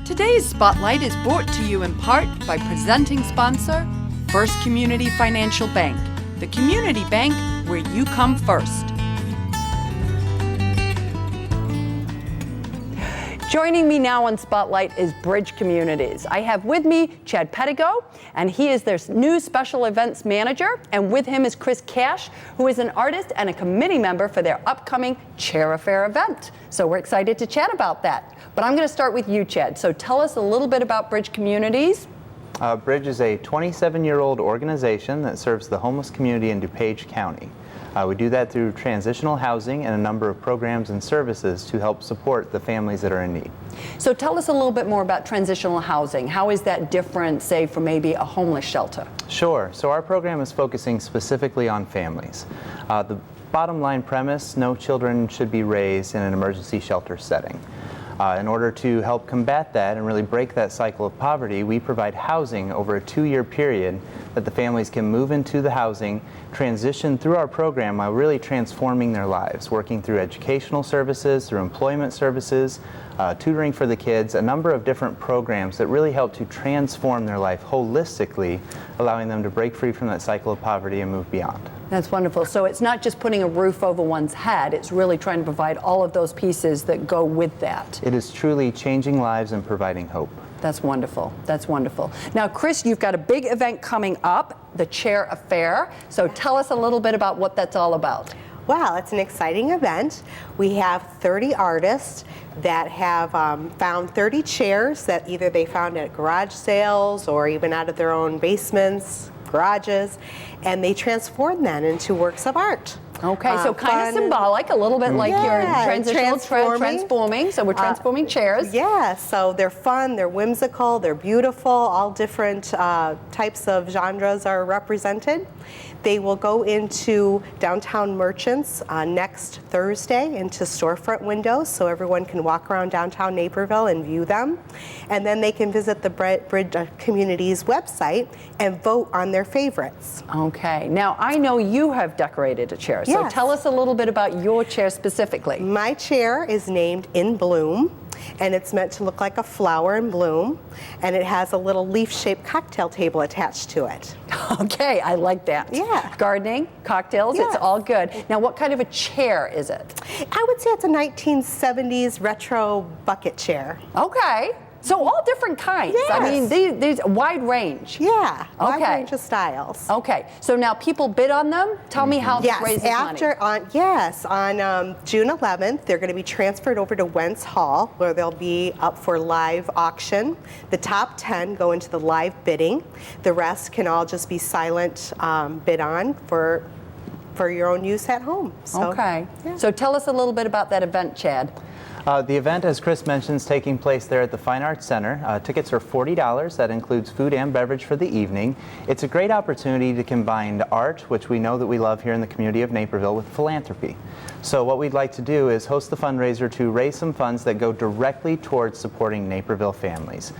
Today's Spotlight is brought to you in part by presenting sponsor, First Community Financial Bank, the community bank where you come first. Joining me now on Spotlight is Bridge Communities. I have with me Chad Pettigo, and he is their new special events manager. And with him is Chris Cash, who is an artist and a committee member for their upcoming Chair Affair event. So we're excited to chat about that. But I'm going to start with you, Chad. So tell us a little bit about Bridge Communities. Bridge is a 27-year-old organization that serves the homeless community in DuPage County. We do that through transitional housing and a number of programs and services to help support the families that are in need. So tell us a little bit more about transitional housing. How is that different, say, from maybe a homeless shelter? Sure. So our program is focusing specifically on families. The bottom line premise, no children should be raised in an emergency shelter setting. In order to help combat that and really break that cycle of poverty, we provide housing over a 2-year period that the families can move into the housing, transition through our program while really transforming their lives, working through educational services, through employment services, tutoring for the kids, a number of different programs that really help to transform their life holistically, allowing them to break free from that cycle of poverty and move beyond. That's wonderful. So it's not just putting a roof over one's head, it's really trying to provide all of those pieces that go with that. It is truly changing lives and providing hope. That's wonderful. That's wonderful. Now, Chris, you've got a big event coming up, the Chair Affair. So tell us a little bit about what that's all about. Well, it's an exciting event. We have 30 artists that have found 30 chairs that either they found at garage sales or even out of their own basements, garages, and they transform that into works of art. Okay, so kind of symbolic, a little bit like your transitional transforming. So we're transforming chairs. Yeah, so they're fun, they're whimsical, they're beautiful, all different types of genres are represented. They will go into downtown merchants next Thursday into storefront windows so everyone can walk around downtown Naperville and view them. And then they can visit the Bridge Communities website and vote on their favorites. Okay, now I know you have decorated a chair, so Yes. tell us a little bit about your chair specifically. My chair is named In Bloom, and it's meant to look like a flower in bloom, and it has a little leaf-shaped cocktail table attached to it. Okay, I like that. Yeah. Gardening, cocktails, Yes. it's all good. Now, what kind of a chair is it? I would say it's a 1970s retro bucket chair. Okay, so all different kinds. I mean, Yes. these wide range. Yeah, wide Okay. range of styles. Okay, so now people bid on them? Tell me how this raises money. On June 11th, they're going to be transferred over to Wentz Hall, where they'll be up for live auction. The top 10 go into the live bidding. The rest can all just be silent bid on for your own use at home. So, Okay, yeah. so tell us a little bit about that event, Chad. The event, as Chris mentioned, is taking place there at the Fine Arts Center. Tickets are $40. That includes food and beverage for the evening. It's a great opportunity to combine art, which we know that we love here in the community of Naperville, with philanthropy. So what we'd like to do is host the fundraiser to raise some funds that go directly towards supporting Naperville families.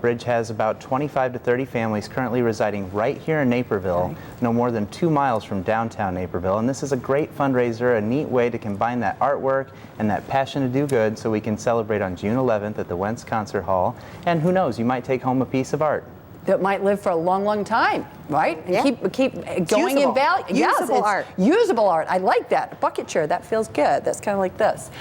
Bridge has about 25 to 30 families currently residing right here in Naperville, no more than 2 miles from downtown Naperville. And this is a great fundraiser, a neat way to combine that artwork and that passion to do good so we can celebrate on June 11th at the Wentz Concert Hall. And who knows, you might take home a piece of art That might live for a long, long time, right? And Yeah. keep going in usable. value. Yes, Usable it's art. Usable art. I like that. A bucket chair, that feels good. That's kind of like this.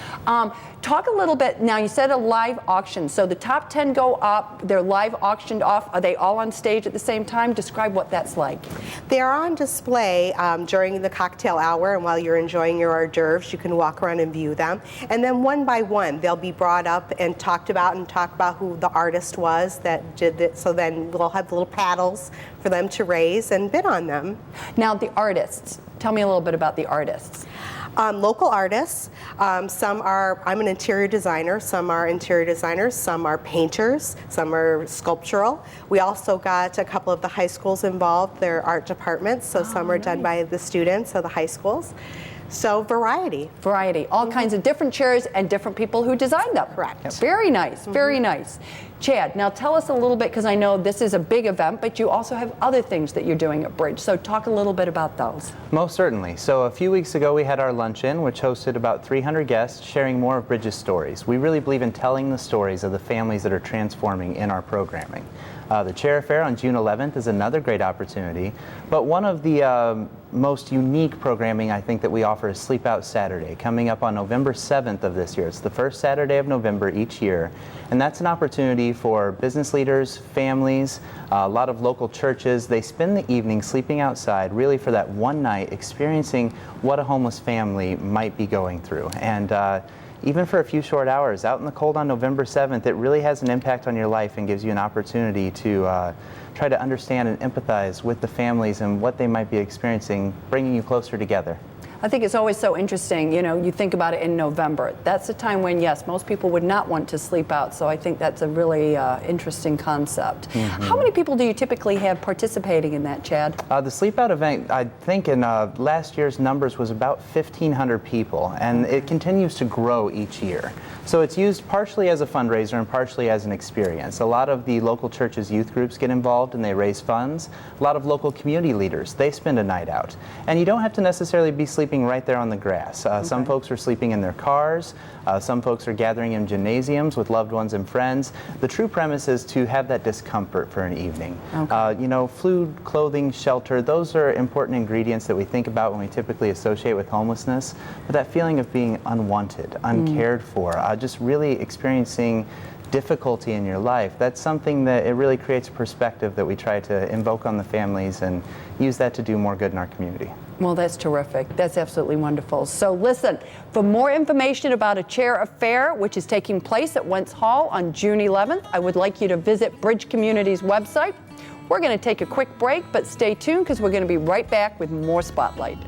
Talk a little bit, now you said a live auction. So the top 10 go up, they're live auctioned off. Are they all on stage at the same time? Describe what that's like. They're on display during the cocktail hour, and while you're enjoying your hors d'oeuvres, you can walk around and view them. And then one by one, they'll be brought up and talk about who the artist was that did it. So then we'll have little paddles for them to raise and bid on them. Now the artists, tell me a little bit about the artists. Local artists, I'm an interior designer, some are interior designers, some are painters, some are sculptural. We also got a couple of the high schools involved, their art departments, so some are done by the students of the high schools. So variety. Variety, all kinds of different chairs and different people who designed them. Correct. Yep. Very nice, very nice. Chad, now tell us a little bit, because I know this is a big event, but you also have other things that you're doing at Bridge. So talk a little bit about those. Most certainly. So a few weeks ago we had our luncheon, which hosted about 300 guests sharing more of Bridge's stories. We really believe in telling the stories of the families that are transforming in our programming. The Chair Affair on June 11th is another great opportunity, but one of the most unique programming I think that we offer is Sleep Out Saturday, coming up on November 7th of this year. It's the first Saturday of November each year, and that's an opportunity for business leaders, families, a lot of local churches. They spend the evening sleeping outside really for that one night, experiencing what a homeless family might be going through. And even for a few short hours out in the cold on November 7th, it really has an impact on your life and gives you an opportunity to try to understand and empathize with the families and what they might be experiencing, bringing you closer together. I think it's always so interesting, you know, you think about it in November. That's a time when, yes, most people would not want to sleep out, so I think that's a really interesting concept. How many people do you typically have participating in that, Chad? The Sleep Out event, I think in last year's numbers was about 1,500 people, and it continues to grow each year. So it's used partially as a fundraiser and partially as an experience. A lot of the local churches' youth groups get involved and they raise funds. A lot of local community leaders, they spend a night out. And you don't have to necessarily be sleeping right there on the grass. Some folks are sleeping in their cars. Some folks are gathering in gymnasiums with loved ones and friends. The true premise is to have that discomfort for an evening. You know, food, clothing, shelter, those are important ingredients that we think about when we typically associate with homelessness. But that feeling of being unwanted, uncared for, just really experiencing difficulty in your life, that's something that it really creates perspective that we try to invoke on the families and use that to do more good in our community. Well, that's terrific. That's absolutely wonderful. So listen, for more information about a Chair Affair, which is taking place at Wentz Hall on June 11th, I would like you to visit Bridge Community's website. We're going to take a quick break, but stay tuned because we're going to be right back with more Spotlight.